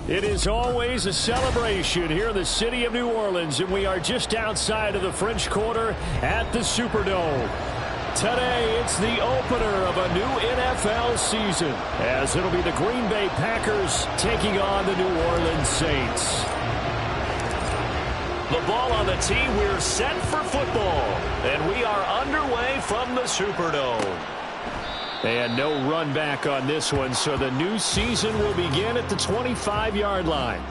It is always a celebration here in the city of New Orleans, and we are just outside of the French Quarter at the Superdome. Today, it's the opener of a new NFL season, as it'll be the Green Bay Packers taking on the New Orleans Saints. The ball on the tee, we're set for football, and we are underway from the Superdome. And no run back on this one, so the new season will begin at the 25-yard line.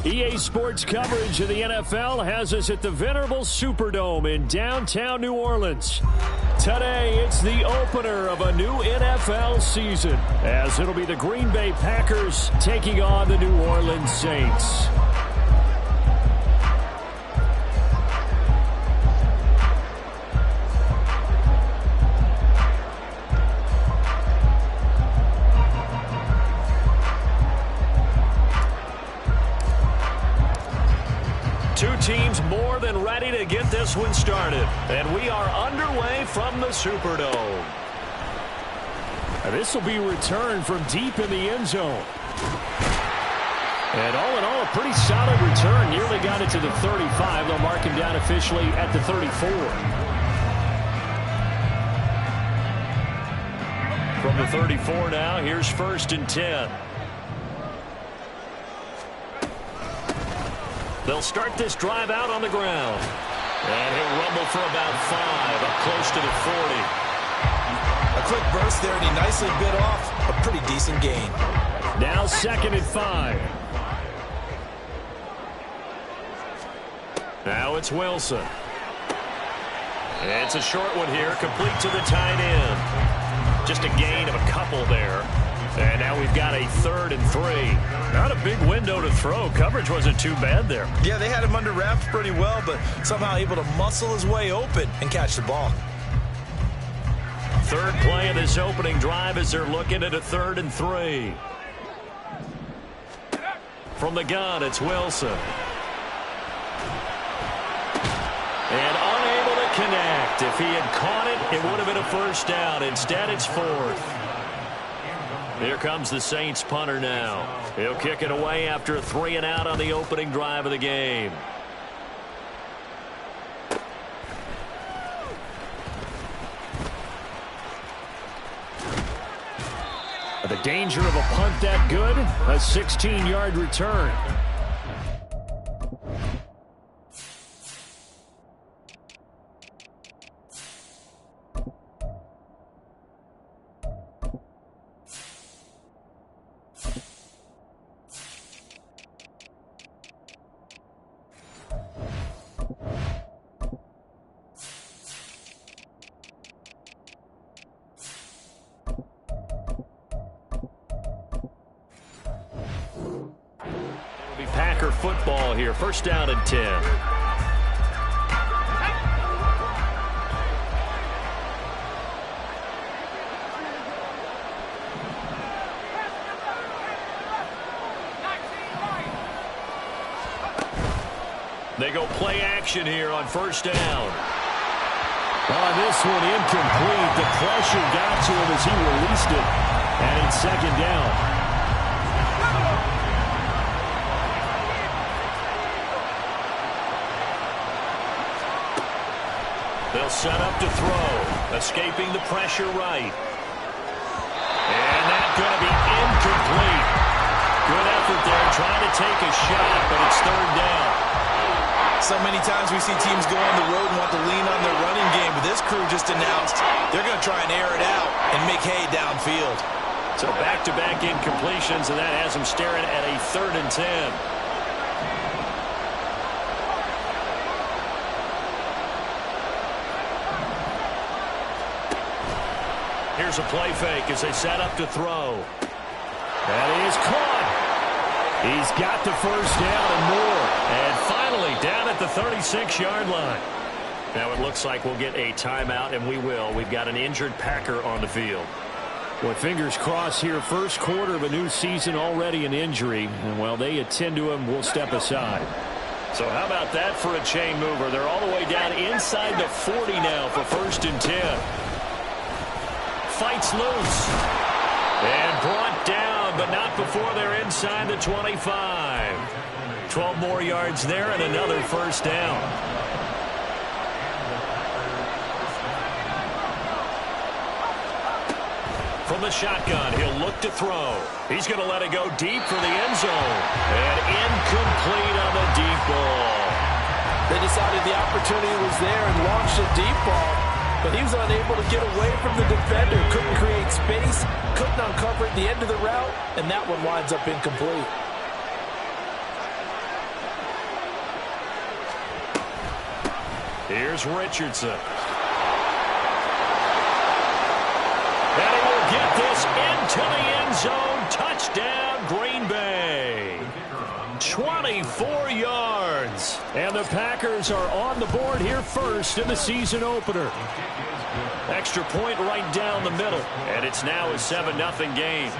EA Sports coverage of the NFL has us at the venerable Superdome in downtown New Orleans. Today, it's the opener of a new NFL season, as it'll be the Green Bay Packers taking on the New Orleans Saints. Two teams more than ready to get this one started. And we are underway from the Superdome. This will be returned from deep in the end zone. And all in all, a pretty solid return. Nearly got it to the 35. They'll mark him down officially at the 34. From the 34 now, here's 1st and 10. They'll start this drive out on the ground. And he'll rumble for about 5, up close to the 40. A quick burst there, and he nicely bit off a pretty decent gain. Now 2nd and 5. Now it's Wilson. It's a short one here, complete to the tight end. Just a gain of a couple there. And now we've got a 3rd and 3. Not a big window to throw. Coverage wasn't too bad there. Yeah, they had him under wraps pretty well, but somehow able to muscle his way open and catch the ball. 3rd play of this opening drive as they're looking at a 3rd and 3. From the gun, it's Wilson. And unable to connect. If he had caught it, it would have been a 1st down. Instead, it's 4th. Here comes the Saints punter now. He'll kick it away after a 3 and out on the opening drive of the game. The danger of a punt that good, a 16-yard return. Packer football here. 1st down and 10. They go play action here on 1st down. On this one, incomplete. The pressure got to him as he released it. And it's 2nd down. They'll set up to throw. Escaping the pressure right. And that's going to be incomplete. Good effort there, trying to take a shot, but it's 3rd down. So many times we see teams go on the road and want to lean on their running game, but this crew just announced they're going to try and air it out and make hay downfield. So back-to-back incompletions, and that has them staring at a 3rd and 10. Here's a play fake as they set up to throw. That is caught. He's got the 1st down and more. And finally down at the 36-yard line. Now it looks like we'll get a timeout, and we will. We've got an injured Packer on the field. Well, fingers crossed here. 1st quarter of a new season, already an injury. And while they attend to him, we'll step aside. So how about that for a chain mover? They're all the way down inside the 40 now for 1st and 10. Fights loose. And brought down, but not before they're inside the 25. 12 more yards there and another 1st down. From the shotgun, he'll look to throw. He's going to let it go deep for the end zone. And incomplete on the deep ball. They decided the opportunity was there and launched a deep ball. But he was unable to get away from the defender. Couldn't create space. Couldn't uncover at the end of the route. And that one winds up incomplete. Here's Richardson. And he will get this into the end zone. Touchdown, Green Bay. 24 yards. And the Packers are on the board here first in the season opener. Extra point right down the middle. And it's now a 7-0 game.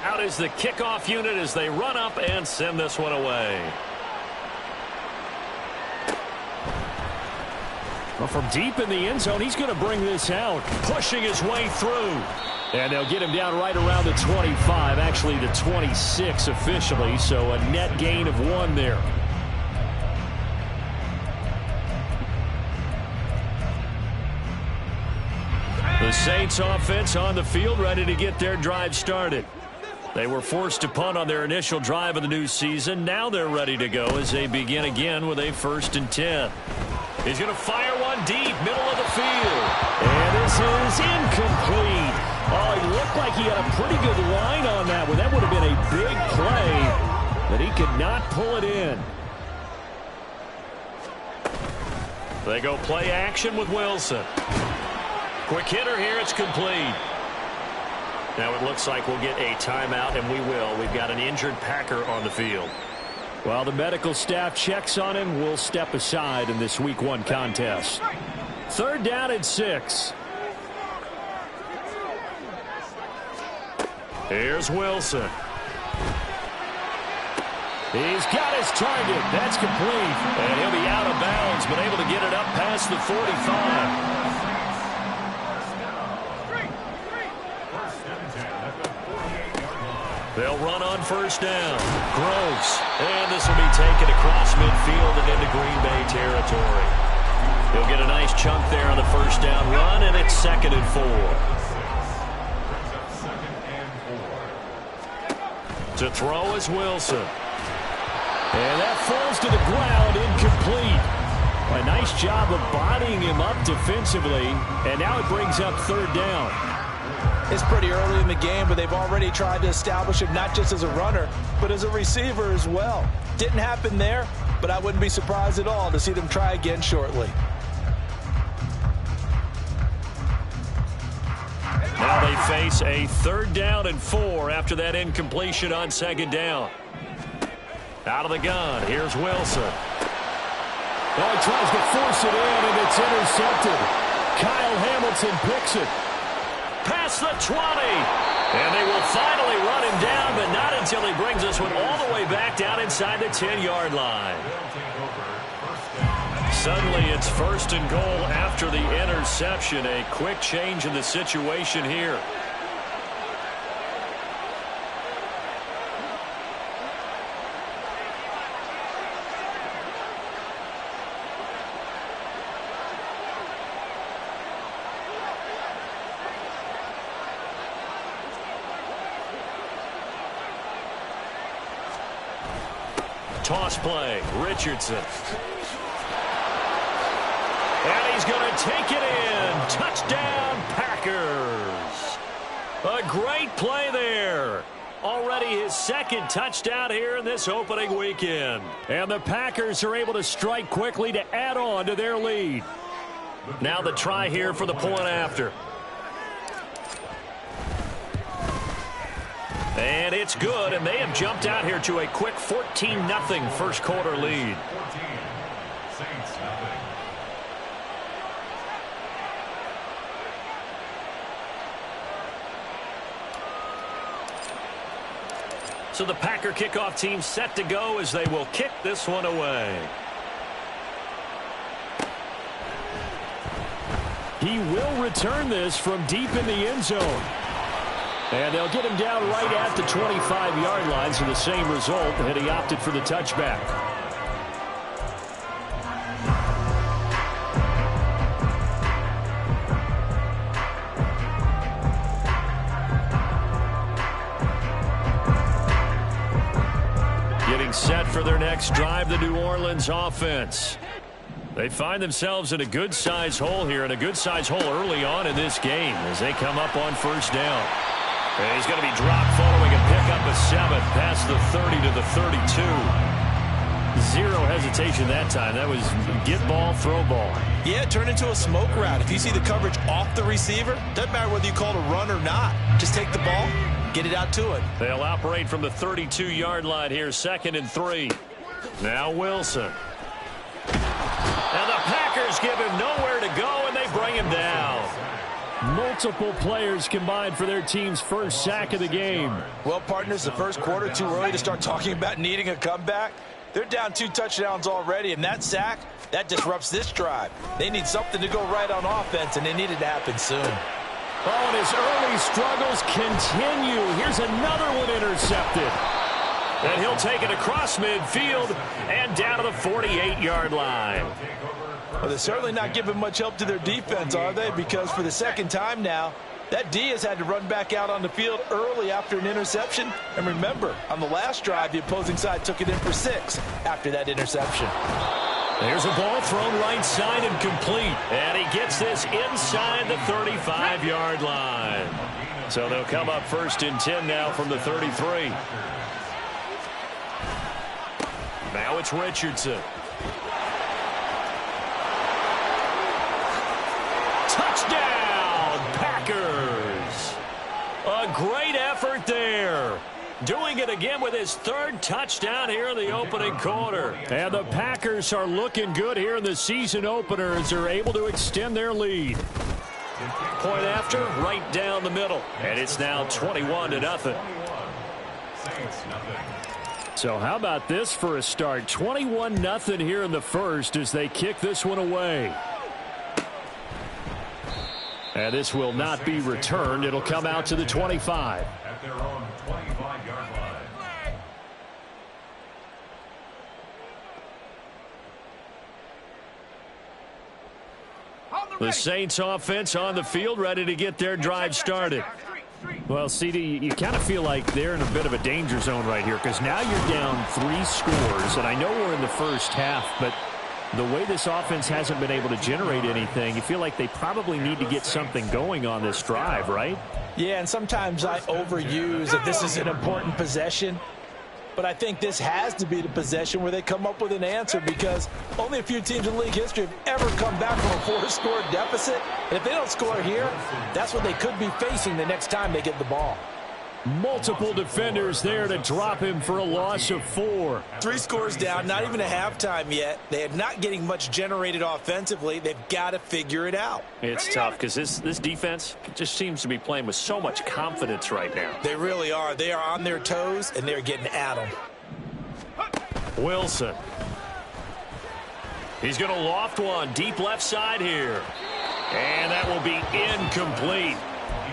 Out is the kickoff unit as they run up and send this one away. Well, from deep in the end zone, he's going to bring this out, pushing his way through. And they'll get him down right around the 25, actually the 26 officially, so a net gain of 1 there. The Saints offense on the field, ready to get their drive started. They were forced to punt on their initial drive of the new season. Now they're ready to go as they begin again with a 1st and 10. He's going to fire one deep, middle of the field. And this is incomplete. Oh, he looked like he had a pretty good line on that one. That would have been a big play, but he could not pull it in. They go play action with Wilson. Quick hitter here, it's complete. Now it looks like we'll get a timeout, and we will. We've got an injured Packer on the field. While the medical staff checks on him, we'll step aside in this Week 1 contest. 3rd down and 6. Here's Wilson. He's got his target. That's complete. And he'll be out of bounds, but able to get it up past the 45. They'll run on 1st down. Groves. And this will be taken across midfield and into Green Bay territory. He'll get a nice chunk there on the 1st down run, and it's 2nd and 4. To throw is Wilson. And that falls to the ground, incomplete. A nice job of bodying him up defensively, and now it brings up 3rd down. It's pretty early in the game, but they've already tried to establish him not just as a runner, but as a receiver as well. Didn't happen there, but I wouldn't be surprised at all to see them try again shortly. Now they face a 3rd down and 4 after that incompletion on 2nd down. Out of the gun, here's Wilson. Oh, he tries to force it in, and it's intercepted. Kyle Hamilton picks it. Past the 20. And they will finally run him down, but not until he brings this one all the way back down inside the 10-yard line. Suddenly it's 1st and goal after the interception. A quick change in the situation here. Toss play, Richardson. And he's going to take it in. Touchdown, Packers. A great play there. Already his 2nd touchdown here in this opening weekend. And the Packers are able to strike quickly to add on to their lead. Now the try here for the point after. And it's good, and they have jumped out here to a quick 14-0 1st quarter lead. So the Packer kickoff team set to go as they will kick this one away. He will return this from deep in the end zone. And they'll get him down right at the 25-yard line, so the same result, and he opted for the touchback. Getting set for their next drive, the New Orleans offense. They find themselves in a good-size hole here, and a good-size hole early on in this game as they come up on 1st down. And he's going to be dropped following a pickup of 7 past the 30 to the 32. zero hesitation that time. That was get ball, throw ball. Yeah, turn into a smoke route. If you see the coverage off the receiver, doesn't matter whether you call it a run or not. Just take the ball, get it out to him. They'll operate from the 32-yard line here, 2nd and 3. Now Wilson. And the Packers give him nowhere to go, and they bring him down. Multiple players combined for their team's first sack of the game. Well, partners, the first quarter, too early to start talking about needing a comeback. They're down 2 touchdowns already, and that sack, that disrupts this drive. They need something to go right on offense, and they need it to happen soon. Oh, and his early struggles continue. Here's another one intercepted. And he'll take it across midfield and down to the 48-yard line. Well, they're certainly not giving much help to their defense, are they? Because for the second time now, that D has had to run back out on the field early after an interception. And remember, on the last drive, the opposing side took it in for 6 after that interception. There's a ball thrown right side and complete. And he gets this inside the 35-yard line. So they'll come up 1st and 10 now from the 33. Now it's Richardson. Touchdown, Packers. A great effort there. Doing it again with his 3rd touchdown here in the opening quarter. And the Packers are looking good here in the season opener as they're able to extend their lead. Point after, right down the middle. And it's now 21-0. So how about this for a start? 21-0 here in the first as they kick this one away. And this will not be returned. It'll come out to the 25. At their own 25-yard line. The Saints offense on the field, ready to get their drive started. Well, CD, you kind of feel like they're in a bit of a danger zone right here because now you're down 3 scores, and I know we're in the first half, but the way this offense hasn't been able to generate anything, you feel like they probably need to get something going on this drive, right? Yeah, and sometimes I overuse that this is an important possession. But I think this has to be the possession where they come up with an answer because only a few teams in league history have ever come back from a 4-score deficit. And if they don't score here, that's what they could be facing the next time they get the ball. Multiple defenders there to drop him for a loss of 4. 3 scores down, not even a halftime yet. They are not getting much generated offensively. They've got to figure it out. It's tough because this defense just seems to be playing with so much confidence right now. They really are. They are on their toes, and they're getting at them. Wilson. He's going to loft one deep left side here. And that will be incomplete.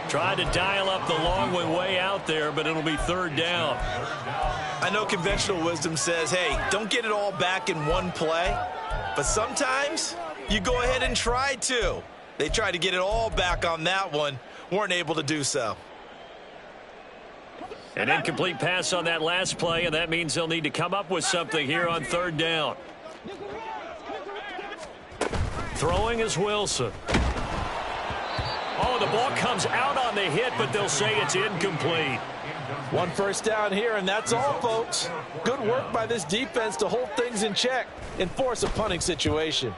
Tried to dial up the long way out there, but it'll be 3rd down. I know conventional wisdom says, hey, don't get it all back in one play. But sometimes you go ahead and try to. They tried to get it all back on that one. Weren't able to do so. An incomplete pass on that last play, and that means they'll need to come up with something here on 3rd down. Throwing is Wilson. Oh, the ball comes out on the hit, but they'll say it's incomplete. 1 first down here, and that's all, folks. Good work by this defense to hold things in check and force a punting situation.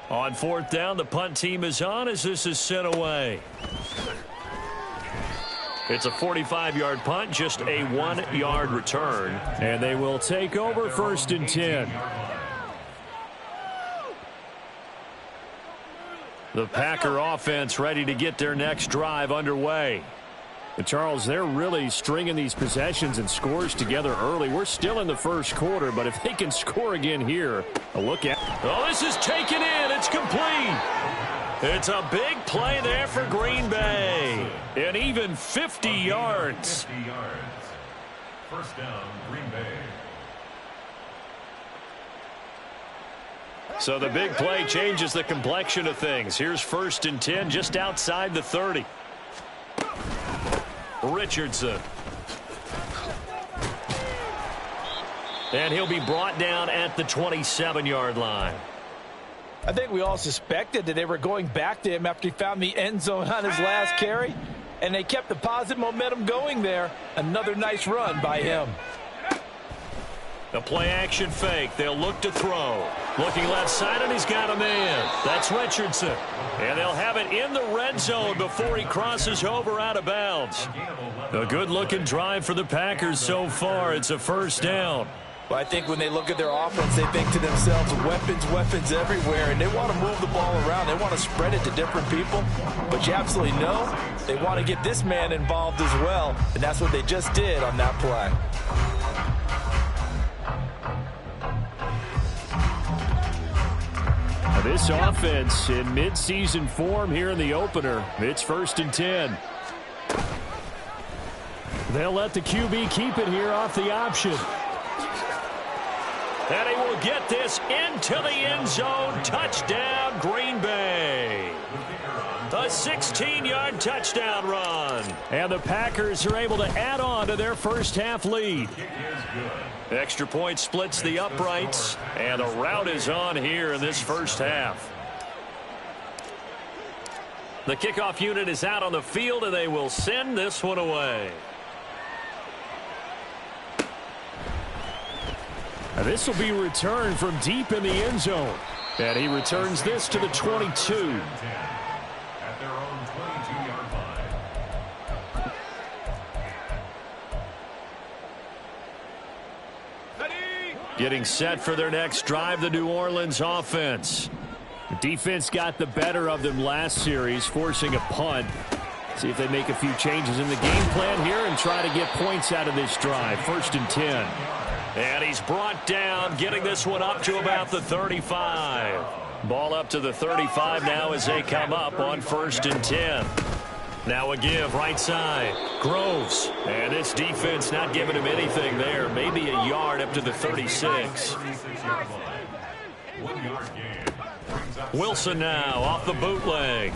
On 4th down, the punt team is on as this is sent away. It's a 45-yard punt, just a 1-yard return. And they will take over 1st and 10. The Packer offense ready to get their next drive underway. But Charles, they're really stringing these possessions and scores together early. We're still in the first quarter, but if they can score again here, a look at. Oh, this is taken in. It's complete. It's a big play there for Green Bay. And even 50 yards. 50 yards. First down, Green Bay. So the big play changes the complexion of things. Here's 1st and 10 just outside the 30. Richardson. And he'll be brought down at the 27-yard line. I think we all suspected that they were going back to him after he found the end zone on his last carry. And they kept the positive momentum going there. Another nice run by him. The play-action fake. They'll look to throw. Looking left side, and he's got a man. That's Richardson. And they'll have it in the red zone before he crosses over out of bounds. A good-looking drive for the Packers so far. It's a first down. Well, I think when they look at their offense, they think to themselves, weapons everywhere, and they want to move the ball around. They want to spread it to different people, but you absolutely know they want to get this man involved as well, and that's what they just did on that play. This offense in mid-season form here in the opener. It's 1st and 10. They'll let the QB keep it here off the option. And he will get this into the end zone. Touchdown, Green Bay. A 16-yard touchdown run. And the Packers are able to add on to their first half lead. Extra point splits the uprights. And the route is on here in this first half. The kickoff unit is out on the field, and they will send this one away. This will be returned from deep in the end zone. And he returns this to the 22. At their own 22-yard line. Getting set for their next drive, the New Orleans offense. The defense got the better of them last series, forcing a punt. See if they make a few changes in the game plan here and try to get points out of this drive. 1st and 10. And he's brought down, getting this one up to about the 35. Ball up to the 35 now as they come up on 1st and 10. Now a give right side. Groves. And this defense not giving him anything there. Maybe a yard up to the 36. Wilson now off the bootleg.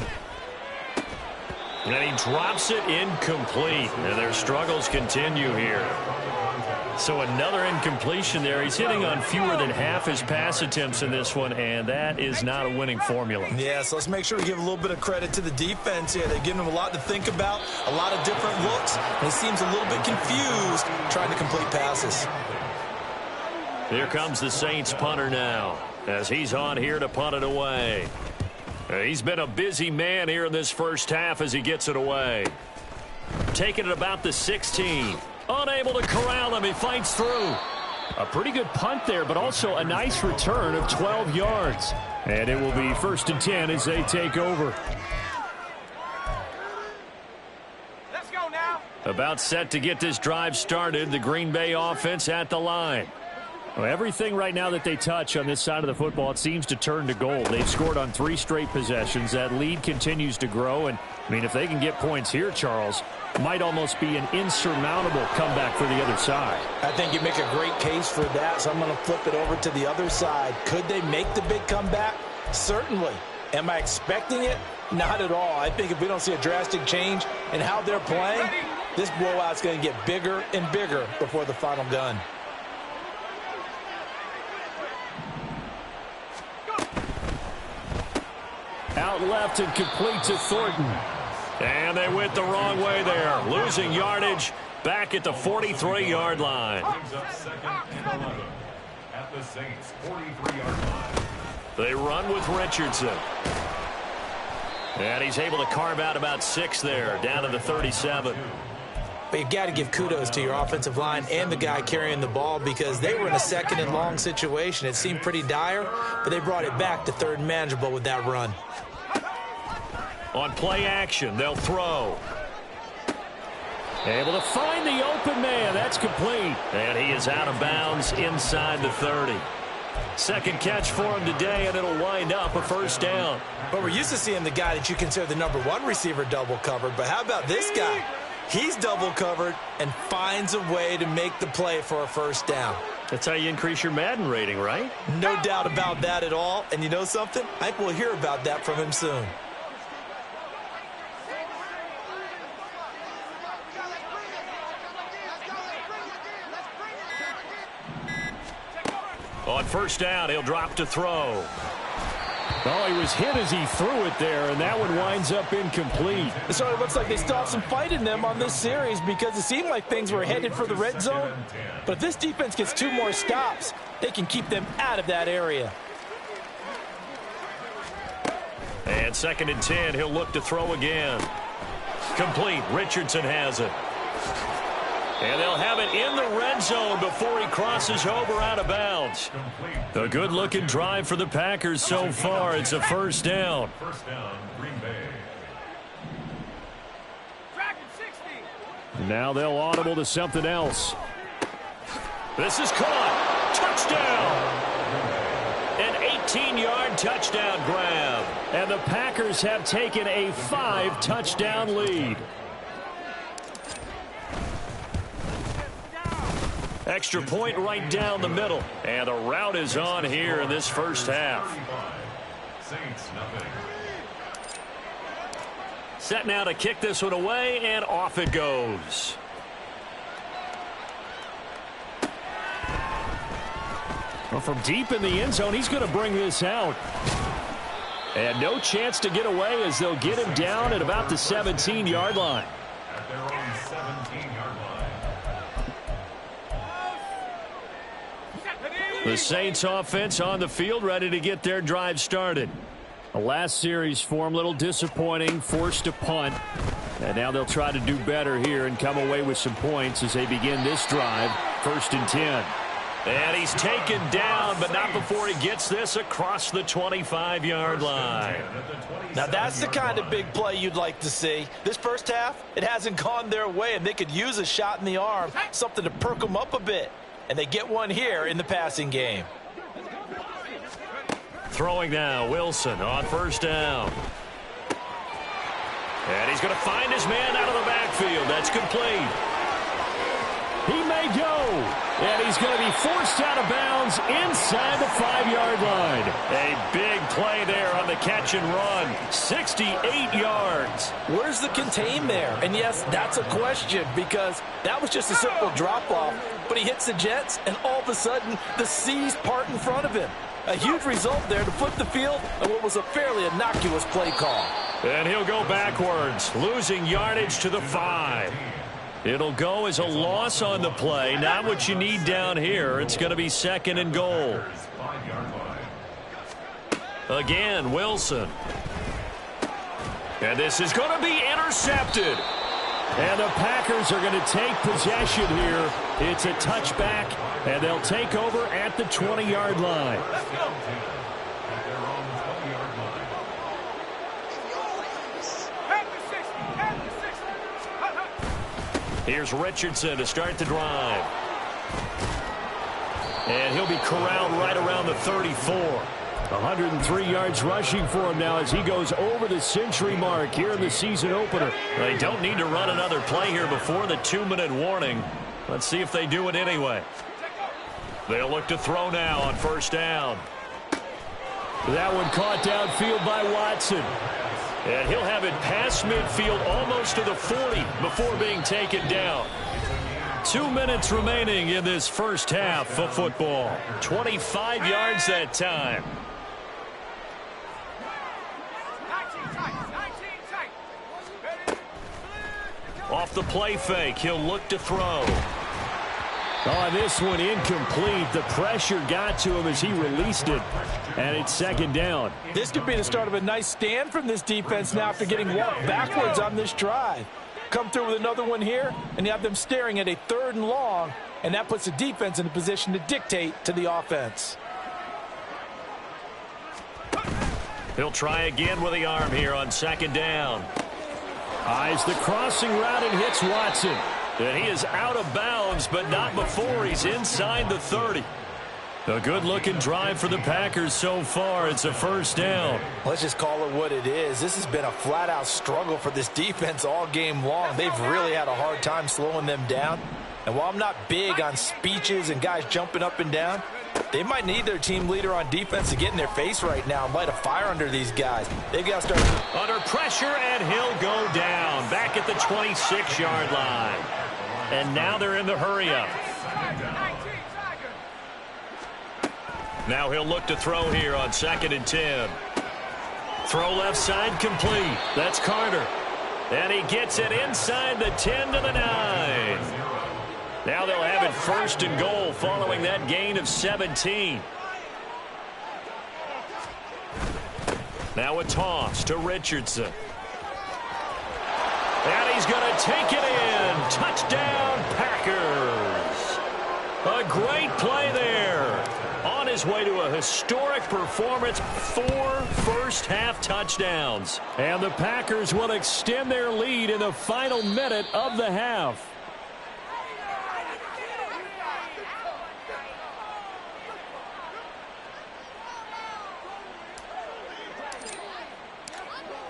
And he drops it incomplete. And their struggles continue here. So another incompletion there. He's hitting on fewer than half his pass attempts in this one, and that is not a winning formula. Yeah, so let's make sure we give a little bit of credit to the defense here. They're giving him a lot to think about, a lot of different looks, and he seems a little bit confused trying to complete passes. Here comes the Saints punter now, as he's on here to punt it away. He's been a busy man here in this first half as he gets it away. Taking it about the 16. Unable to corral him. He fights through. A pretty good punt there, but also a nice return of 12 yards. And it will be 1st and 10 as they take over. Let's go now. About set to get this drive started. The Green Bay offense at the line. Well, everything right now that they touch on this side of the football, it seems to turn to gold. They've scored on 3 straight possessions. That lead continues to grow. And, I mean, if they can get points here, Charles, might almost be an insurmountable comeback for the other side. I think you make a great case for that, so I'm going to flip it over to the other side. Could they make the big comeback? Certainly. Am I expecting it? Not at all. I think if we don't see a drastic change in how they're playing, this blowout's going to get bigger and bigger before the final gun. Out left and complete to Thornton. And they went the wrong way there. Losing yardage back at the 43-yard line. Brings up 2nd and 11 at the Saints' 43-yard line. They run with Richardson. And he's able to carve out about 6 there, down to the 37. But you've got to give kudos to your offensive line and the guy carrying the ball because they were in a 2nd and long situation. It seemed pretty dire, but they brought it back to 3rd and manageable with that run. On play action, they'll throw. Able to find the open man. That's complete. And he is out of bounds inside the 30. Second catch for him today, and it'll wind up a 1st down. But we're used to seeing the guy that you consider the #1 receiver double covered. But how about this guy? He's double covered and finds a way to make the play for a 1st down. That's how you increase your Madden rating, right? No doubt about that at all. And you know something? I think we'll hear about that from him soon. On 1st down, he'll drop to throw. Oh, he was hit as he threw it there, and that one winds up incomplete. So it looks like they still have some fight in them on this series because it seemed like things were headed for the red zone. But if this defense gets 2 more stops, they can keep them out of that area. And 2nd and 10, he'll look to throw again. Complete. Richardson has it. And they'll have it in the red zone before he crosses over out of bounds. A good-looking drive for the Packers so far. It's a first down. First down, Green Bay. Now they'll audible to something else. This is caught. Touchdown. An 18-yard touchdown grab. And the Packers have taken a 5-touchdown lead. Extra point right down the middle. And the route is on here in this first half. Saints, nothing. Set now to kick this one away, and off it goes. Well, from deep in the end zone, he's going to bring this out. And no chance to get away as they'll get him down at about the 17-yard line. At their own 17-yard line. The Saints offense on the field, ready to get their drive started. The last series for them, a little disappointing, forced a punt. And now they'll try to do better here and come away with some points as they begin this drive. 1st and 10. And he's taken down, but not before he gets this across the 25-yard line. Now that's the kind of big play you'd like to see. This first half, it hasn't gone their way, and they could use a shot in the arm, something to perk them up a bit. And they get one here in the passing game. Throwing now, Wilson on 1st down. And he's going to find his man out of the backfield. That's complete. He may go. And he's going to be forced out of bounds inside the 5-yard line. A big play there on the catch and run. 68 yards. Where's the contain there? And yes, that's a question because that was just a simple drop-off. But he hits the Jets, and all of a sudden, the seas part in front of him. A huge result there to flip the field on what was a fairly innocuous play call. And he'll go backwards, losing yardage to the 5. It'll go as a loss on the play. Not what you need down here. It's going to be 2nd and goal. Again, Wilson. And this is going to be intercepted. And the Packers are going to take possession here. It's a touchback, and they'll take over at the 20-yard line. Here's Richardson to start the drive. And he'll be corralled right around the 34. 103 yards rushing for him now as he goes over the century mark here in the season opener. They don't need to run another play here before the 2-minute warning. Let's see if they do it anyway. They'll look to throw now on 1st down. That one caught downfield by Watson. And he'll have it past midfield almost to the 40 before being taken down. 2 minutes remaining in this first half of football. 25 yards that time. Off the play fake, he'll look to throw. Oh, this one incomplete. The pressure got to him as he released it. And it's 2nd down. This could be the start of a nice stand from this defense now after getting walked backwards on this drive. Come through with another one here, and you have them staring at a 3rd and long, and that puts the defense in a position to dictate to the offense. He'll try again with the arm here on 2nd down. Eyes the crossing route and hits Watson. And he is out of bounds, but not before he's inside the 30. A good-looking drive for the Packers so far. It's a 1st down. Let's just call it what it is. This has been a flat-out struggle for this defense all game long. They've really had a hard time slowing them down. And while I'm not big on speeches and guys jumping up and down, they might need their team leader on defense to get in their face right now and light a fire under these guys. They've got to start under pressure, and he'll go down back at the 26-yard line. And now they're in the hurry-up. Now he'll look to throw here on 2nd and 10. Throw left side complete. That's Carter. And he gets it inside the 10 to the 9. Now they'll have it 1st and goal following that gain of 17. Now a toss to Richardson. And he's going to take it in. Touchdown, Packers. A great play there. On his way to a historic performance, 4 first-half touchdowns. And the Packers will extend their lead in the final minute of the half.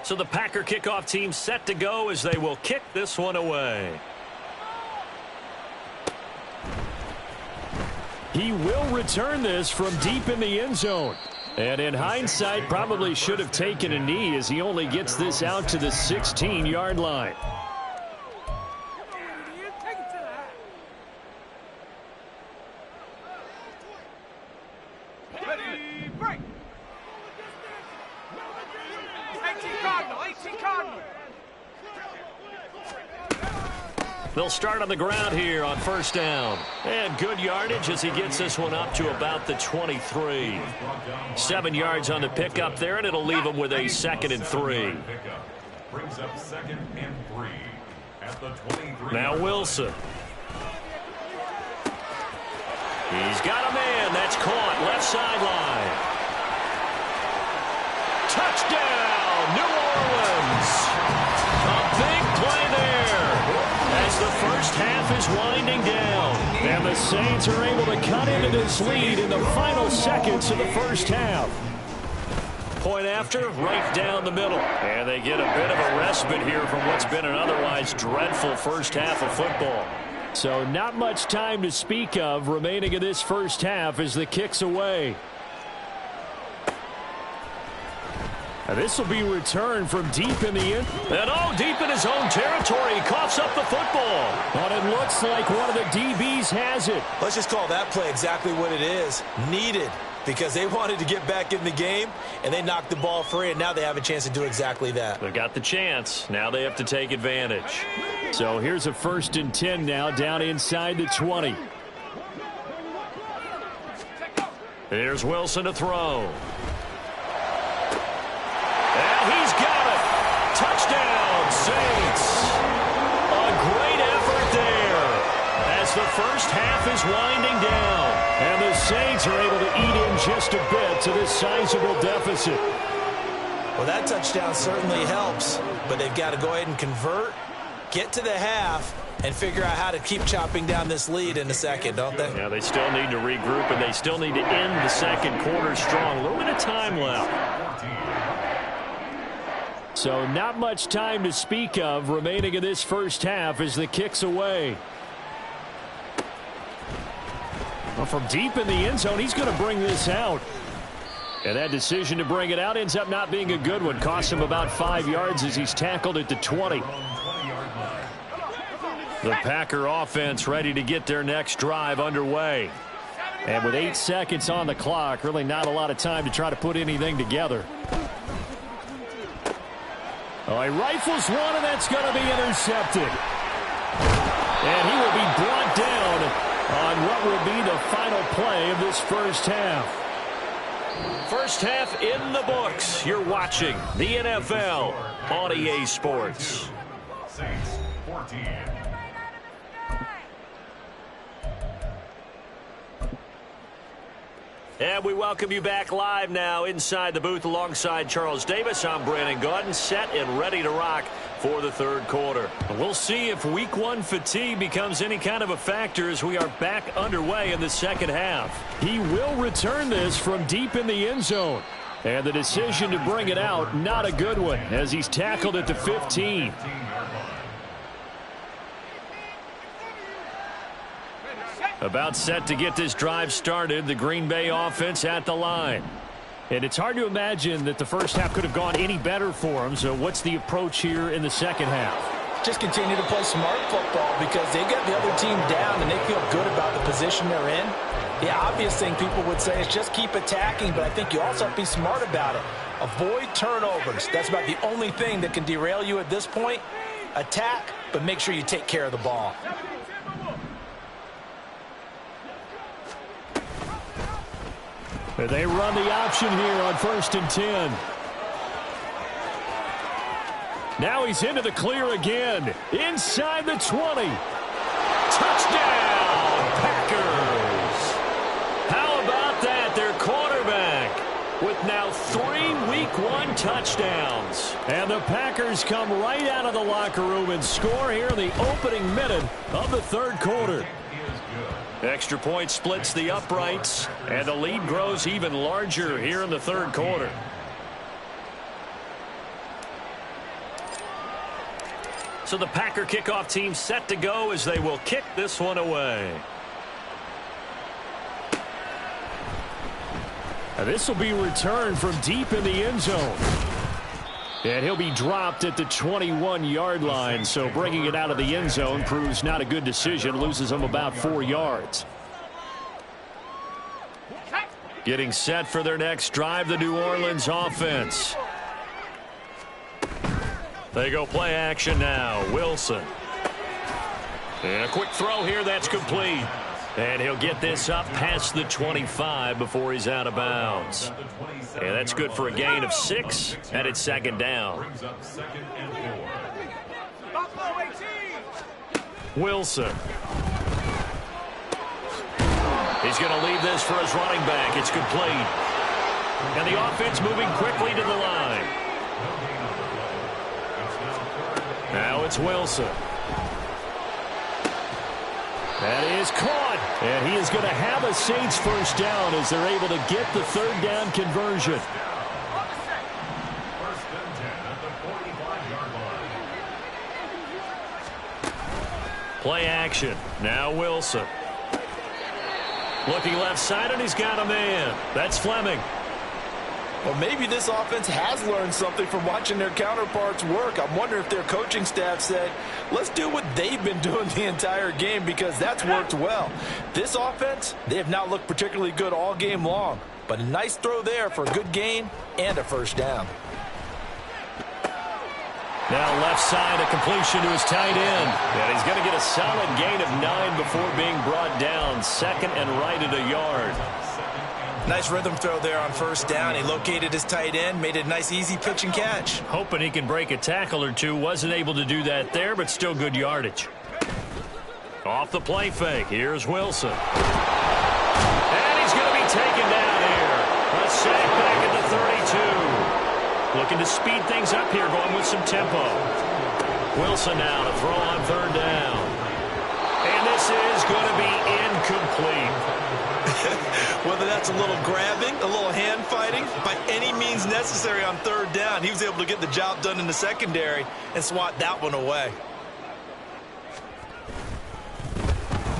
So the Packer kickoff team set to go as they will kick this one away. He will return this from deep in the end zone. And in hindsight, probably should have taken a knee as he only gets this out to the 16-yard line. They'll start on the ground here on 1st down. And good yardage as he gets this one up to about the 23. 7 yards on the pickup there, and it'll leave him with a 2nd and 3. Brings up 2nd and 3 at the 23. Now Wilson. He's got a man. That's caught. Left sideline. Touchdown, New Orleans. A big play there. As the first half is winding down. And the Saints are able to cut into this lead in the final seconds of the first half. Point after, right down the middle. And they get a bit of a respite here from what's been an otherwise dreadful first half of football. So not much time to speak of remaining in this first half as the kick's away. And this will be returned from deep in the end. And deep in his own territory. He coughs up the football. But it looks like one of the DBs has it. Let's just call that play exactly what it is. Needed. Because they wanted to get back in the game, and they knocked the ball free, and now they have a chance to do exactly that. They've got the chance. Now they have to take advantage. So here's a 1st and 10 now down inside the 20. Here's Wilson to throw. And he's got it. Touchdown, Saints. A great effort there as the first half is winding down. And the Saints are able to eat in just a bit to this sizable deficit. Well, that touchdown certainly helps, but they've got to go ahead and convert, get to the half, and figure out how to keep chopping down this lead in the second, don't they? Yeah, they still need to regroup, and they still need to end the second quarter strong. A little bit of time left. So not much time to speak of remaining in this first half as the kick's away. Well, from deep in the end zone, he's going to bring this out. And that decision to bring it out ends up not being a good one. Costs him about 5 yards as he's tackled at the 20. The Packer offense ready to get their next drive underway. And with 8 seconds on the clock, really not a lot of time to try to put anything together. Oh, he rifles one, and that's going to be intercepted. And he will be brought down on what will be the final play of this first half. First half in the books. You're watching the NFL on EA Sports. Saints 14. And we welcome you back live now inside the booth alongside Charles Davis. I'm Brandon Gaudin, set and ready to rock for the third quarter. We'll see if week one fatigue becomes any kind of a factor as we are back underway in the second half. He will return this from deep in the end zone. And the decision to bring it out, not a good one, as he's tackled at the 15. About set to get this drive started, the Green Bay offense at the line. And it's hard to imagine that the first half could have gone any better for him. So what's the approach here in the second half? Just continue to play smart football because they get the other team down and they feel good about the position they're in. The obvious thing people would say is just keep attacking, but I think you also have to be smart about it. Avoid turnovers. That's about the only thing that can derail you at this point. Attack, but make sure you take care of the ball. They run the option here on 1st and 10. Now he's into the clear again. Inside the 20. Touchdown, Packers. How about that? Their quarterback with now 3 Week 1 touchdowns. And the Packers come right out of the locker room and score here in the opening minute of the 3rd quarter. Extra point splits the uprights, and the lead grows even larger here in the 3rd quarter. So the Packer kickoff team set to go as they will kick this one away. Now this will be returned from deep in the end zone. And he'll be dropped at the 21-yard line, so bringing it out of the end zone proves not a good decision, loses him about 4 yards. Getting set for their next drive, the New Orleans offense. They go play action now. Wilson. And a quick throw here that's complete. And he'll get this up past the 25 before he's out of bounds. And that's good for a gain of 6, and it's 2nd down. Wilson. He's going to leave this for his running back. It's complete. And the offense moving quickly to the line. Now it's Wilson. That is caught. And he is going to have a Saints first down as they're able to get the 3rd down conversion. First and 10 at the 45-yard line. Play action. Now Wilson. Looking left side, and he's got a man. That's Fleming. Well, maybe this offense has learned something from watching their counterparts work. I'm wondering if their coaching staff said, let's do what they've been doing the entire game because that's worked well. This offense, they have not looked particularly good all game long, but a nice throw there for a good gain and a first down. Now left side, a completion to his tight end. And he's going to get a solid gain of 9 before being brought down. 2nd and right at a yard. Nice rhythm throw there on first down. He located his tight end, made it a nice easy pitch and catch. Hoping he can break a tackle or two. Wasn't able to do that there, but still good yardage. Off the play fake. Here's Wilson. And he's going to be taken down here. A sack back at the 32. Looking to speed things up here, going with some tempo. Wilson now to throw on 3rd down. And this is going to be incomplete. Whether that's a little grabbing, a little hand fighting, by any means necessary on 3rd down, he was able to get the job done in the secondary and swat that one away.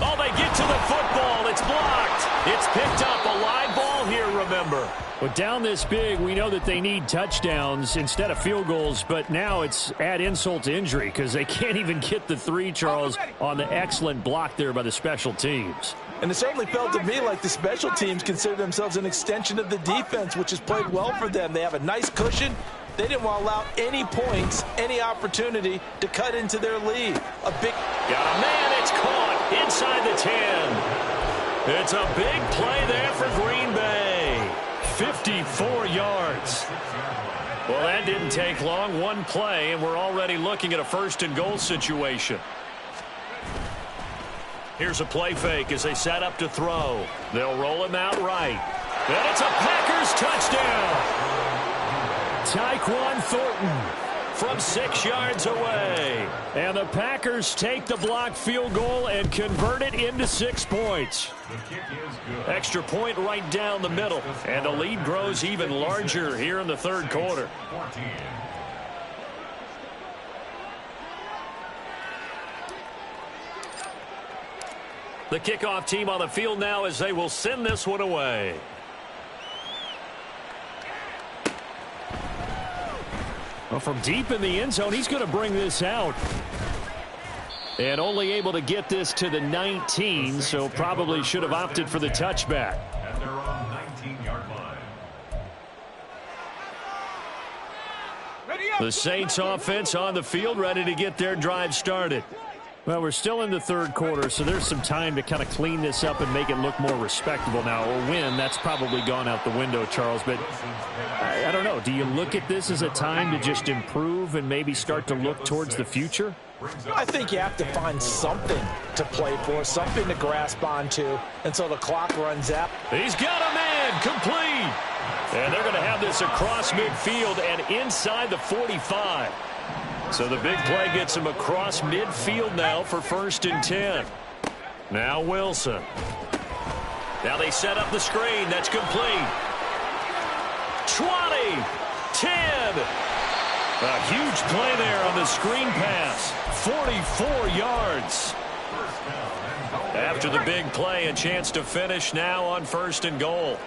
Oh, they get to the football. It's blocked. It's picked up. A live ball here, remember. But down this big, we know that they need touchdowns instead of field goals, but now it's add insult to injury because they can't even get the 3, Charles, on the excellent block there by the special teams. And it certainly felt to me like the special teams consider themselves an extension of the defense, which has played well for them. They have a nice cushion. They didn't want to allow any points, any opportunity to cut into their lead. Got a man. It's caught inside the 10. It's a big play there for Green Bay. 54 yards. Well, that didn't take long. One play, and we're already looking at a 1st and goal situation. Here's a play fake as they set up to throw. They'll roll him out right. And it's a Packers touchdown. Tyquan Thornton from 6 yards away. And the Packers take the blocked field goal and convert it into 6 points. Extra point right down the middle. And the lead grows even larger here in the 3rd quarter. The kickoff team on the field now as they will send this one away. Well, from deep in the end zone, he's going to bring this out. And only able to get this to the 19, so probably should have opted for the touchback. At their own 19-yard line. The Saints offense on the field, ready to get their drive started. Well, we're still in the third quarter, so there's some time to kind of clean this up and make it look more respectable now. A win, that's probably gone out the window, Charles. But I don't know. Do you look at this as a time to just improve and maybe start to look towards the future? I think you have to find something to play for, something to grasp onto until the clock runs out. He's got a man complete. And they're going to have this across midfield and inside the 45. So the big play gets him across midfield now for 1st and 10. Now Wilson. Now they set up the screen. That's complete. 20, 10. A huge play there on the screen pass. 44 yards. After the big play, a chance to finish now on 1st and goal.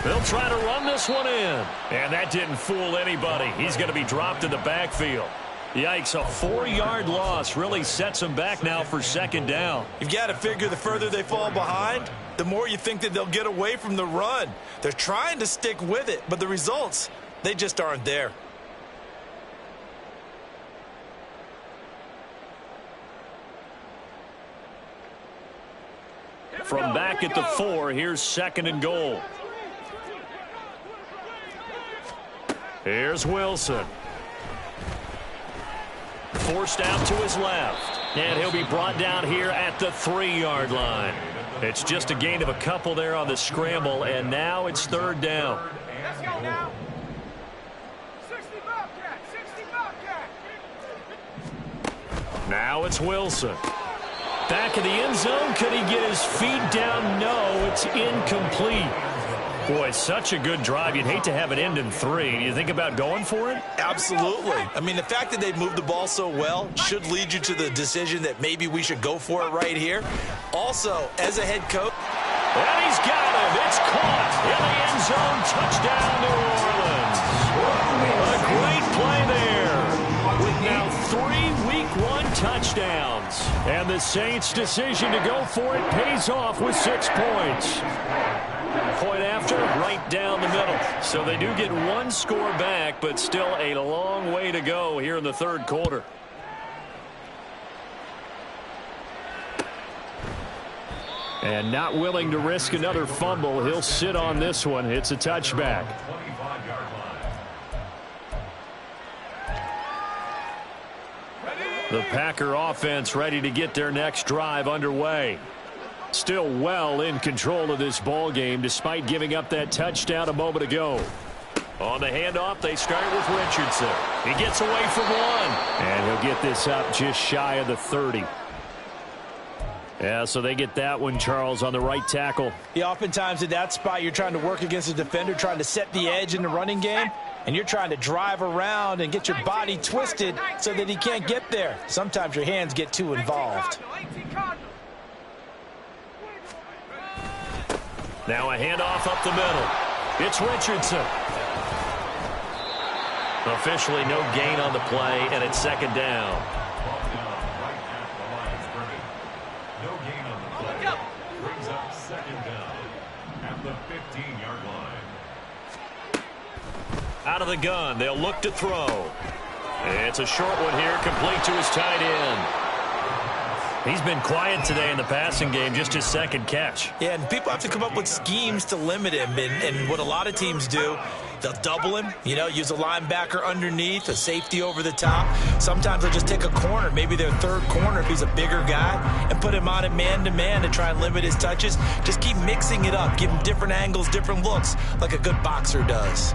They'll try to run this one in. And that didn't fool anybody. He's going to be dropped in the backfield. Yikes, a 4-yard loss really sets them back now for 2nd down. You've got to figure the further they fall behind, the more you think that they'll get away from the run. They're trying to stick with it, but the results, they just aren't there. From back at the 4, here's 2nd and goal. Here's Wilson. Forced out to his left. And he'll be brought down here at the 3-yard line. It's just a gain of a couple there on the scramble, and now it's 3rd down. Let's go now. 60 Bobcat, 60 Bobcat. Now it's Wilson. Back in the end zone. Could he get his feet down? No, it's incomplete. Boy, such a good drive. You'd hate to have it end in 3. Do you think about going for it? Absolutely. I mean, the fact that they've moved the ball so well should lead you to the decision that maybe we should go for it right here. Also, as a head coach. And he's got him. It's caught in the end zone. Touchdown, New Orleans. A great play there. With now 3 Week 1 touchdowns. And the Saints' decision to go for it pays off with 6 points. Point after, right down the middle. So they do get 1 score back, but still a long way to go here in the 3rd quarter. And not willing to risk another fumble. He'll sit on this one. It's a touchback. The Packer offense ready to get their next drive underway. Still well in control of this ball game despite giving up that touchdown a moment ago. On the handoff, they start with Richardson. He gets away from 1. And he'll get this up just shy of the 30. Yeah, so they get that one, Charles, on the right tackle. Yeah, oftentimes at that spot, you're trying to work against a defender, trying to set the edge in the running game, and you're trying to drive around and get your body twisted so that he can't get there. Sometimes your hands get too involved. Now a handoff up the middle. It's Richardson. Officially no gain on the play, and it's 2nd down. No gain on the play. Brings up 2nd down at the 15-yard line. Out of the gun, they'll look to throw. It's a short one here, complete to his tight end. He's been quiet today in the passing game, just his 2nd catch. Yeah, and people have to come up with schemes to limit him. And what a lot of teams do, they'll double him, use a linebacker underneath, a safety over the top. Sometimes they'll just take a corner, maybe their 3rd corner if he's a bigger guy, and put him on it man-to-man to try and limit his touches. Just keep mixing it up, give him different angles, different looks, like a good boxer does.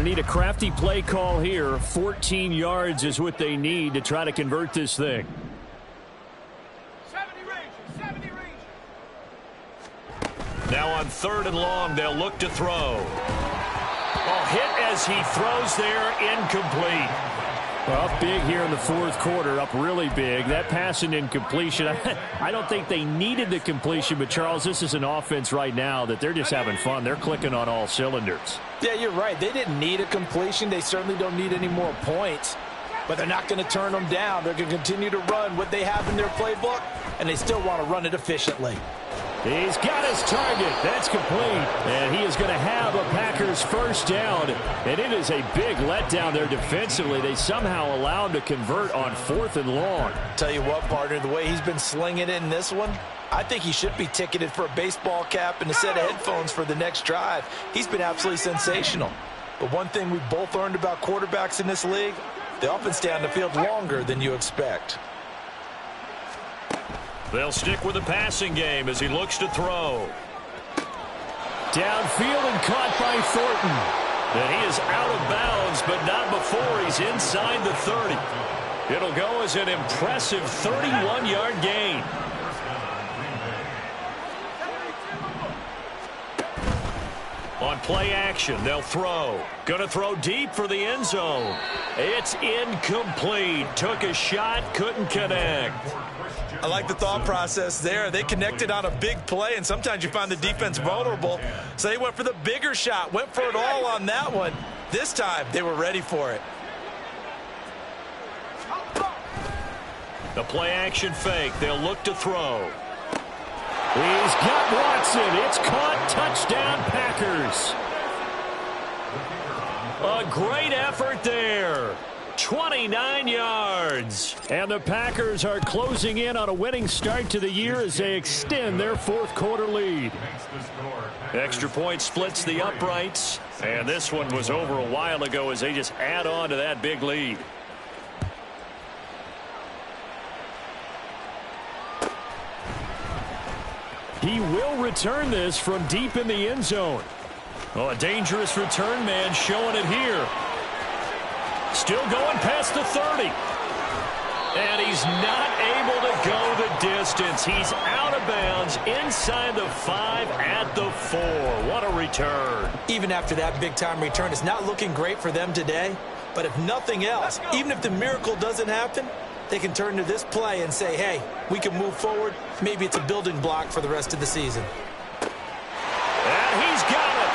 Need a crafty play call here. 14 yards is what they need to try to convert this thing. 70 Rangers. Now on 3rd and long, they'll look to throw. Oh, hit as he throws there, incomplete. Well, up big here in the fourth quarter, up really big. That pass and incompletion, I don't think they needed the completion, but Charles, this is an offense right now that they're just having fun. They're clicking on all cylinders. Yeah, you're right. They didn't need a completion. They certainly don't need any more points, but they're not going to turn them down. They're going to continue to run what they have in their playbook, and they still want to run it efficiently. He's got his target. That's complete. And he is going to have a Packers first down. And it is a big letdown there defensively. They somehow allow him to convert on 4th and long. Tell you what, partner, the way he's been slinging it in this one, I think he should be ticketed for a baseball cap and a set of headphones for the next drive. He's been absolutely sensational. But one thing we both learned about quarterbacks in this league, they often stay on the field longer than you expect. They'll stick with the passing game as he looks to throw. Downfield and caught by Thornton. And he is out of bounds, but not before he's inside the 30. It'll go as an impressive 31-yard gain. On play action, they'll throw. Going to throw deep for the end zone. It's incomplete. Took a shot, couldn't connect. I like the thought process there. They connected on a big play, and sometimes you find the defense vulnerable. So they went for the bigger shot, went for it all on that one. This time, they were ready for it. The play action fake. They'll look to throw. He's got Watson. It's caught. Touchdown, Packers. A great effort there. 29 yards. And the Packers are closing in on a winning start to the year as they extend their fourth quarter lead. Extra point splits the uprights. And this one was over a while ago as they just add on to that big lead. He will return this from deep in the end zone. Oh, a dangerous return man showing it here. Still going past the 30. And he's not able to go the distance. He's out of bounds inside the 5 at the 4. What a return. Even after that big-time return, it's not looking great for them today. But if nothing else, even if the miracle doesn't happen, they can turn to this play and say, hey, we can move forward. Maybe it's a building block for the rest of the season. And he's got it.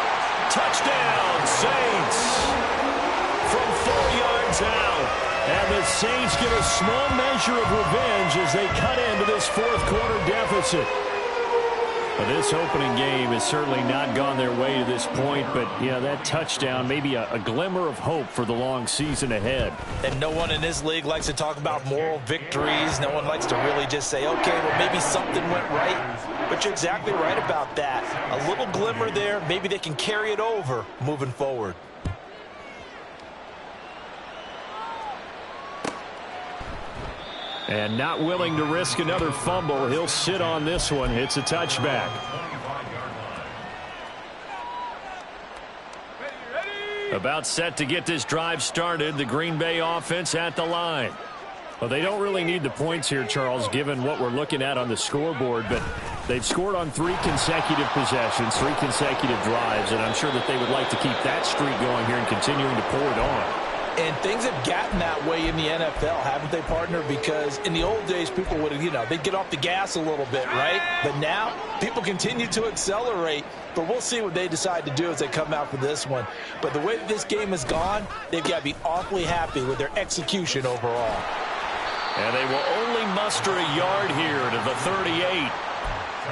Touchdown, Saints. From 4 yards out. And the Saints get a small measure of revenge as they cut into this fourth quarter deficit. But this opening game has certainly not gone their way to this point, but yeah, that touchdown, maybe a glimmer of hope for the long season ahead. And no one in this league likes to talk about moral victories. No one likes to really just say, okay, well, maybe something went right. But you're exactly right about that. A little glimmer there, maybe they can carry it over moving forward. And not willing to risk another fumble. He'll sit on this one. It's a touchback. About set to get this drive started. The Green Bay offense at the line. Well, they don't really need the points here, Charles, given what we're looking at on the scoreboard. But they've scored on 3 consecutive possessions, 3 consecutive drives. And I'm sure that they would like to keep that streak going here and continuing to pour it on. And things have gotten that way in the NFL, haven't they, partner? Because in the old days, people would, they'd get off the gas a little bit, right? But now, people continue to accelerate. But we'll see what they decide to do as they come out for this one. But the way that this game has gone, they've got to be awfully happy with their execution overall. And they will only muster a yard here to the 38.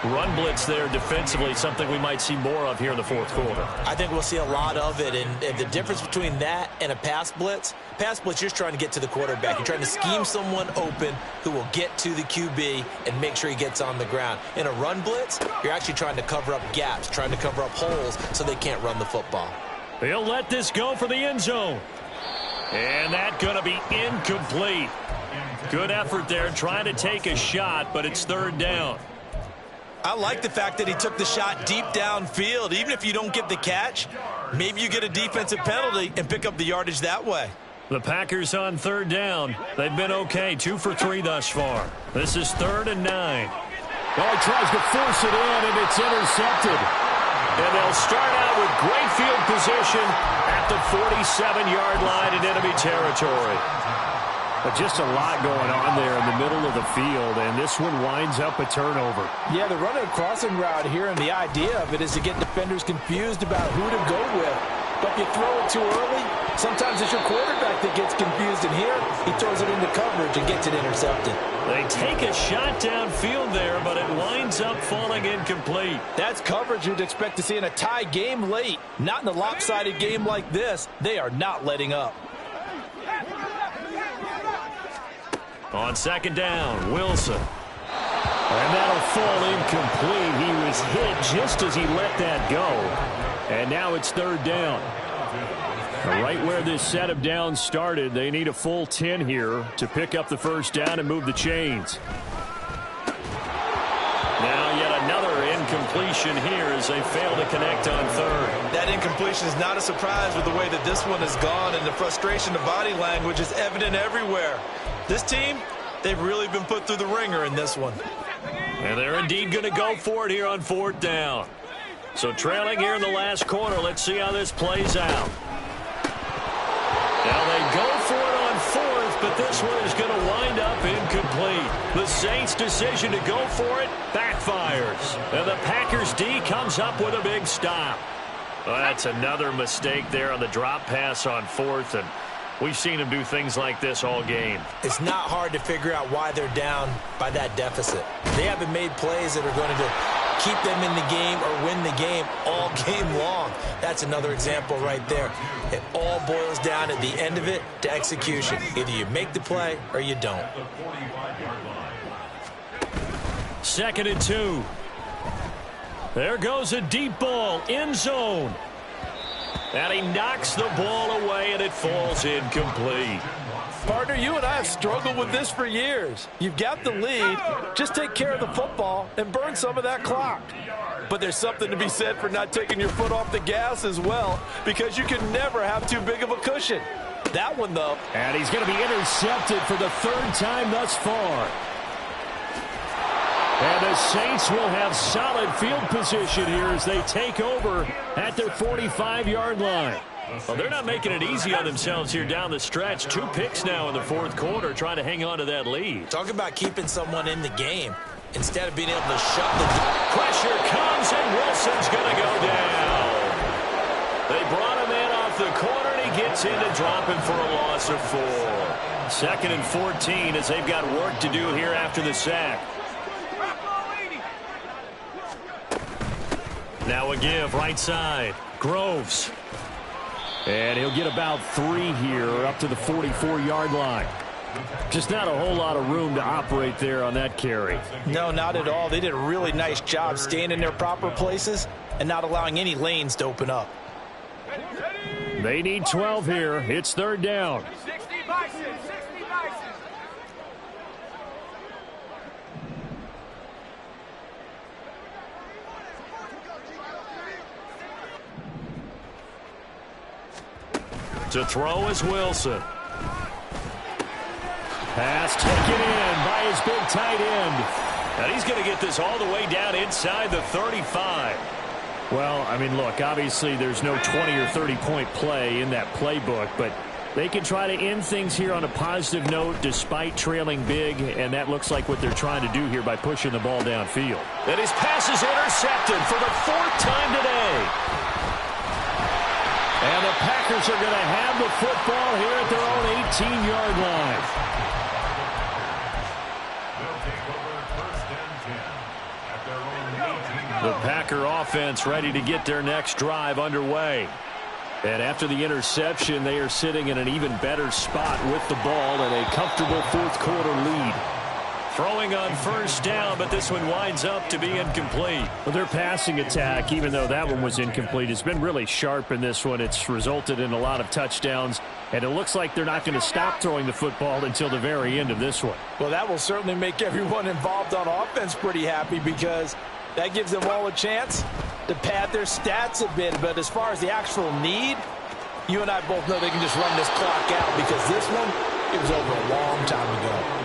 Run blitz there defensively, something we might see more of here in the fourth quarter. I think we'll see a lot of it, and the difference between that and a pass blitz, you're just trying to get to the quarterback. You're trying to scheme someone open who will get to the QB and make sure he gets on the ground. In a run blitz, you're actually trying to cover up gaps, trying to cover up holes so they can't run the football. They'll let this go for the end zone. And that's going to be incomplete. Good effort there trying to take a shot, but it's third down. I like the fact that he took the shot deep downfield. Even if you don't get the catch, maybe you get a defensive penalty and pick up the yardage that way. The Packers on third down. They've been okay, 2 for 3 thus far. This is 3rd and 9. Well, he tries to force it in, and it's intercepted. And they'll start out with great field position at the 47-yard line in enemy territory. But just a lot going on there in the middle of the field, and this one winds up a turnover. Yeah, they're running a crossing route here, and the idea of it is to get defenders confused about who to go with. But if you throw it too early, sometimes it's your quarterback that gets confused, and here he throws it into coverage and gets it intercepted. They take a shot downfield there, but it winds up falling incomplete. That's coverage you'd expect to see in a tie game late. Not in a lopsided game like this. They are not letting up. On second down, Wilson. And that'll fall incomplete. He was hit just as he let that go. And now it's third down. Right where this set of downs started, they need a full 10 here to pick up the first down and move the chains. Now yet another incompletion here as they fail to connect on third. That incompletion is not a surprise with the way that this one has gone, and the frustration, the body language is evident everywhere. This team, they've really been put through the ringer in this one. And they're indeed going to go for it here on fourth down. So trailing here in the last quarter, let's see how this plays out. Now they go for it on fourth, but this one is going to wind up incomplete. The Saints' decision to go for it backfires. And the Packers D comes up with a big stop. Well, that's another mistake there on the drop pass on fourth, and we've seen them do things like this all game. It's not hard to figure out why they're down by that deficit. They haven't made plays that are going to keep them in the game or win the game all game long. That's another example right there. It all boils down at the end of it to execution. Either you make the play or you don't. Second and 2. There goes a deep ball, end zone. And he knocks the ball away, and it falls incomplete. Partner, you and I have struggled with this for years. You've got the lead. Just take care of the football and burn some of that clock. But there's something to be said for not taking your foot off the gas as well, because you can never have too big of a cushion. That one, though. And he's going to be intercepted for the third time thus far. And the Saints will have solid field position here as they take over at their 45-yard line. Well, they're not making it easy on themselves here down the stretch. 2 picks now in the fourth quarter trying to hang on to that lead. Talk about keeping someone in the game instead of being able to shut the pressure comes, and Wilson's going to go down. They brought him in off the corner, and he gets in to drop him for a loss of 4. Second and 14 as they've got work to do here after the sack. Now a give, right side. Groves. And he'll get about 3 here up to the 44-yard line. Just not a whole lot of room to operate there on that carry. No, not at all. They did a really nice job staying in their proper places and not allowing any lanes to open up. They need 12 here. It's third down. 60 Bison, 60 Bison. To throw is Wilson. Pass taken in by his big tight end. And he's going to get this all the way down inside the 35. Well, I mean, look, obviously there's no 20 or 30-point play in that playbook, but they can try to end things here on a positive note despite trailing big, and that looks like what they're trying to do here by pushing the ball downfield. And his pass is intercepted for the 4th time today. And the Packers are going to have the football here at their own 18-yard line. The Packer offense ready to get their next drive underway. And after the interception, they are sitting in an even better spot with the ball and a comfortable fourth quarter lead. Throwing on first down, but this one winds up to be incomplete. Well, their passing attack, even though that one was incomplete, has been really sharp in this one. It's resulted in a lot of touchdowns, and it looks like they're not going to stop throwing the football until the very end of this one. Well, that will certainly make everyone involved on offense pretty happy because that gives them all a chance to pad their stats a bit. But as far as the actual need, you and I both know they can just run this clock out because this one, It was over a long time ago.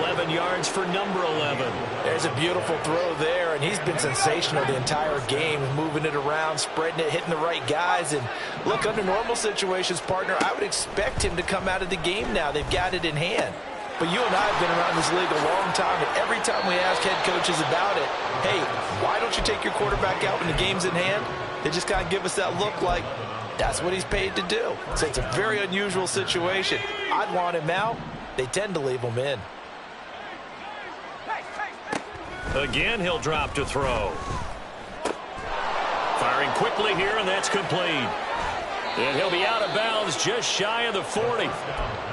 11 yards for number 11. There's a beautiful throw there, and he's been sensational the entire game, moving it around, spreading it, hitting the right guys. And look, under normal situations, partner, I would expect him to come out of the game now. They've got it in hand. But you and I have been around this league a long time, and every time we ask head coaches about it, hey, why don't you take your quarterback out when the game's in hand? They just kind of give us that look like that's what he's paid to do. So it's a very unusual situation. I'd want him out. They tend to leave him in. Again, he'll drop to throw. Firing quickly here, and that's complete. And he'll be out of bounds just shy of the 40.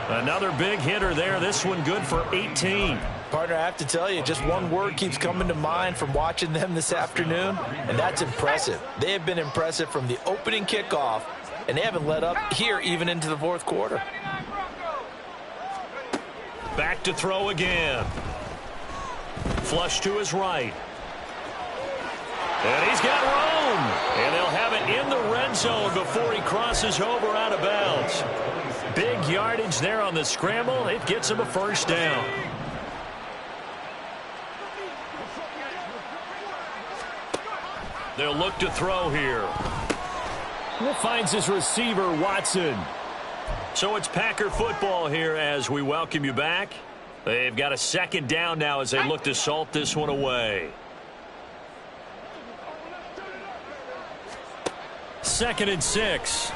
Another big hitter there. This one good for 18. Partner, I have to tell you, just one word keeps coming to mind from watching them this afternoon, and that's impressive. They have been impressive from the opening kickoff, and they haven't let up here even into the fourth quarter. Back to throw again. Flush to his right. And he's got room. And they'll have it in the red zone before he crosses over out of bounds. Big yardage there on the scramble. It gets him a first down. They'll look to throw here. He finds his receiver, Watson. So it's Packer football here as we welcome you back. They've got a second down now as they look to salt this one away. 2nd and 6.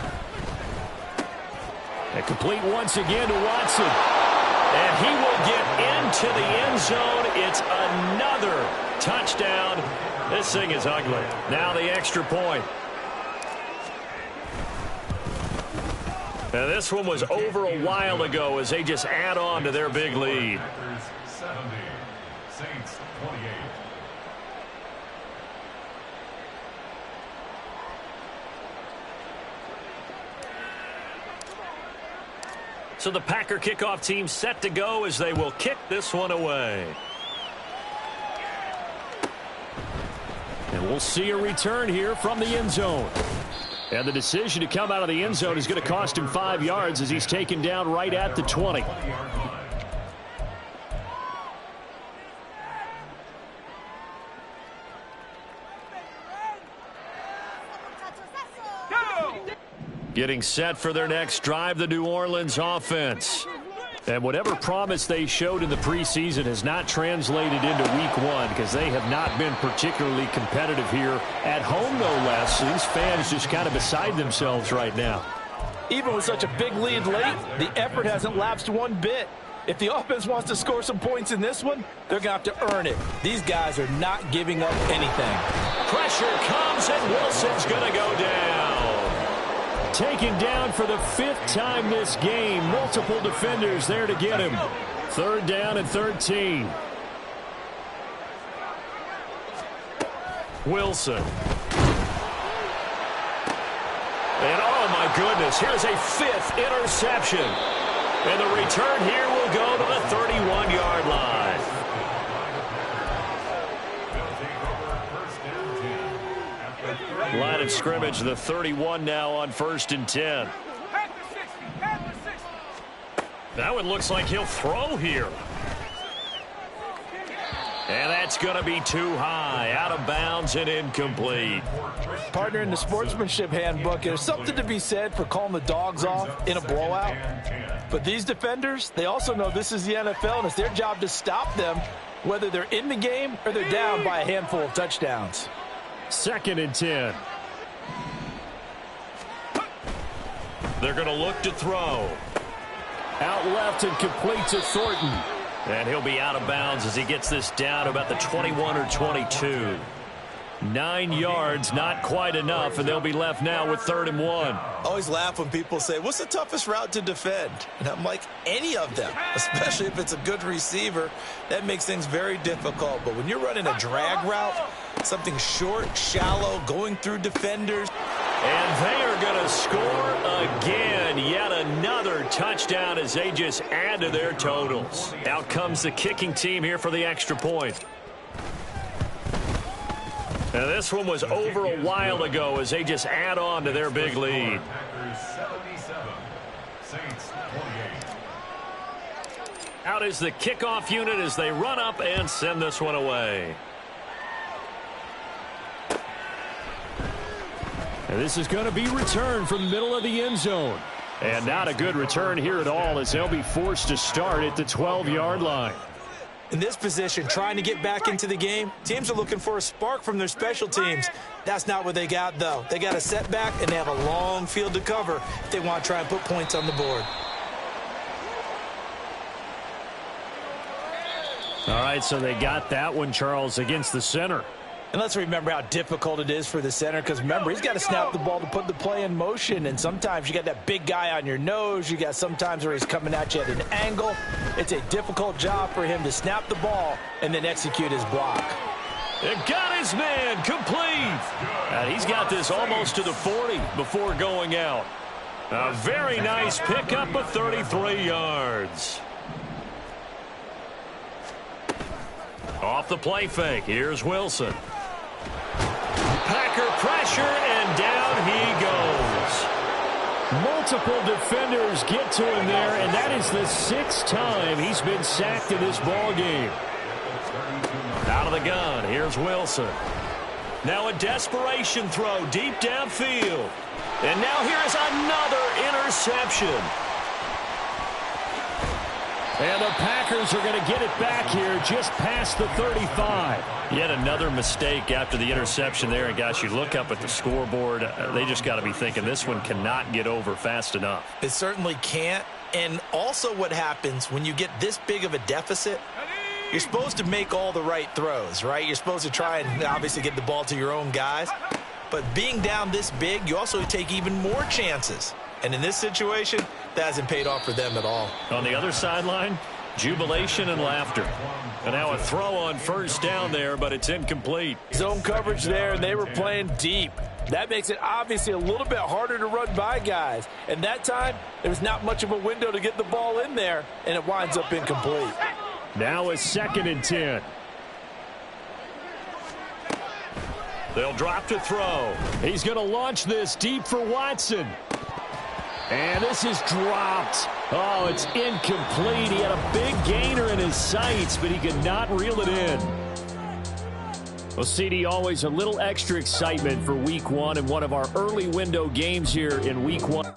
And complete once again to Watson. And he will get into the end zone. It's another touchdown. This thing is ugly. Now the extra point. And this one was over a while ago as they just add on to their big lead. 70, Saints 28. So the Packer kickoff team set to go as they will kick this one away. And we'll see a return here from the end zone. And the decision to come out of the end zone is going to cost him 5 yards as he's taken down right at the 20. Getting set for their next drive, the New Orleans offense. And whatever promise they showed in the preseason has not translated into week one because they have not been particularly competitive here at home, no less. So these fans just kind of beside themselves right now. Even with such a big lead late, the effort hasn't lapsed one bit. If the offense wants to score some points in this one, they're going to have to earn it. These guys are not giving up anything. Pressure comes, and Wilson's going to go down. Taken down for the 5th time this game. Multiple defenders there to get him. 3rd down and 13. Wilson. And oh my goodness, here's a 5th interception. And the return here will go to the 31-yard line. Line of scrimmage, the 31 now on 1st and 10. That one looks like he'll throw here. And that's going to be too high, out of bounds and incomplete. Partner, in the sportsmanship handbook, there's something to be said for calling the dogs off in a blowout. But these defenders, they also know this is the NFL, and it's their job to stop them, whether they're in the game or they're down by a handful of touchdowns. 2nd and 10. They're going to look to throw. Out left and complete to Thornton. And he'll be out of bounds as he gets this down about the 21 or 22. 9 yards, not quite enough, and they'll be left now with 3rd and 1. I always laugh when people say, what's the toughest route to defend? And I'm like, any of them, especially if it's a good receiver. That makes things very difficult. But when you're running a drag route, something short, shallow, going through defenders. And they are going to score again. Yet another touchdown as they just add to their totals. Out comes the kicking team here for the extra point. And this one was over a while ago as they just add on to their big lead. Out is the kickoff unit as they run up and send this one away. And this is going to be returned from the middle of the end zone. And not a good return here at all as they'll be forced to start at the 12-yard line. In this position, trying to get back into the game, teams are looking for a spark from their special teams. That's not what they got, though. They got a setback, and they have a long field to cover if they want to try and put points on the board. All right, so they got that one, Charles, against the center. And let's remember how difficult it is for the center, because remember, he's got to snap the ball to put the play in motion, and sometimes you got that big guy on your nose. You got sometimes where he's coming at you at an angle. It's a difficult job for him to snap the ball and then execute his block. It got his man complete. And he's got this almost to the 40 before going out. A very nice pickup of 33 yards. Off the play fake, here's Wilson. Packer pressure, and down he goes. Multiple defenders get to him there, and that is the 6th time he's been sacked in this ball game. Out of the gun, here's Wilson. Now a desperation throw deep downfield. And now here's another interception. And the Packers are going to get it back here just past the 35. Yet another mistake after the interception there. And, guys, you look up at the scoreboard, they just got to be thinking this one cannot get over fast enough. It certainly can't. And also what happens when you get this big of a deficit, you're supposed to make all the right throws, right? You're supposed to try and obviously get the ball to your own guys. But being down this big, you also take even more chances. And in this situation, that hasn't paid off for them at all. On the other sideline, jubilation and laughter. And now a throw on first down there, but it's incomplete. Zone coverage there, and they were playing deep. That makes it obviously a little bit harder to run by guys. And that time, there was not much of a window to get the ball in there, and it winds up incomplete. Now a 2nd and 10. They'll drop to throw. He's going to launch this deep for Watson. And this is dropped. Oh, it's incomplete. He had a big gainer in his sights, but he could not reel it in. Well, CD, always a little extra excitement for Week 1 and one of our early window games here in Week 1.